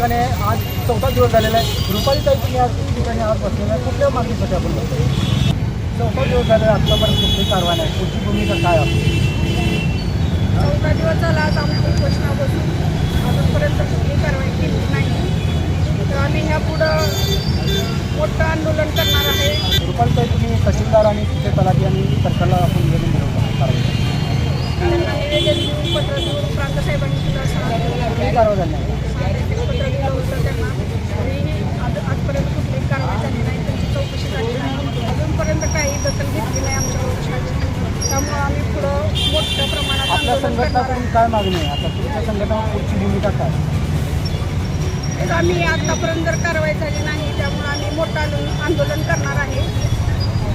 ठिकाणी आज 14 दिवस झालेला आहे. रुपालीताई तुम्ही आज ठिकाणी आज बसलेला आहे. कुठल्या मागणीसाठी आपण बसतो? 14 दिवस झाले आत्तापर्यंत कुठली कारवाई नाही. पुढची भूमिका काय आपली? 14 दिवस झाला आज आम्ही घोषणा बसून अजूनपर्यंत कुठली कारवाई केली नाही. तर आम्ही ह्यापुढं मोठं आंदोलन करणार आहे. रुपालीताई तुम्ही तहसीलदार आणि तिथे तलाठी आणि सरकारला आपण निवेदन दिलं होतं कारवाई. त्यांना निवेदन देऊन पत्र देऊन प्रांतसाहेबांनी सुद्धा कुठली कारवाई झाली नाही. पत्र दिलं होतं त्यांना. तरीही आजपर्यंत कुठलीही कारवाई झाली नाही. त्यांची चौकशी झाली नाही. अजूनपर्यंत काही दखल घेतली नाही आमच्या घोषणाची. त्यामुळं आम्ही पुढं मोठ्या प्रमाणात आपल्या आंदोलन करणार संघटनाकडून काय मागणी आहे? आता तुमच्या संघटनेची पुढची भूमिका काय? आहे. आम्ही आतापर्यंत जर कारवाई झाली नाही त्यामुळे आम्ही मोठं आंदोलन करणार आहे.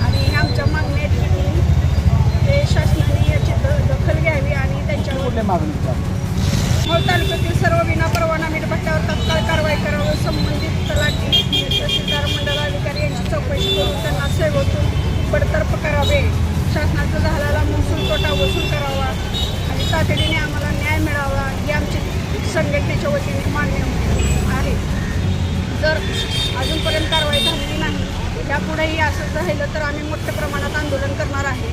आणि आमच्या मागण्या आहेत की ते शासनाने याची दखल घ्यावी आणि त्यांच्यावर कुठल्या मागणी? मोहोळ तालुक्यातील सर्व विनापरवाना मीठभट्ट्यावर तात्काळ कारवाई करावी. संबंधित तलाठी तहसीलदार मंडलाधिकारी यांची चौकशी करून त्यांना सेवेतून बडतर्फ करावे. शासनाचा झालेला महसूल तोटा वसूल करावा आणि तातडीने आम्हाला न्याय मिळावा ही आमची संघटनेच्या वतीने मान्य आहे. जर अजूनपर्यंत कारवाई झालेली नाही यापुढेही असं राहिलं तर आम्ही मोठ्या प्रमाणात आंदोलन करणार आहे.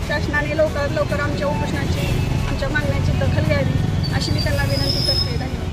शासनाने लवकरात लवकर आमच्या उपोषणाची आमच्या मागण्याची दखल घ्यावी अशी मी त्यांना विनंती करते. धन्यवाद.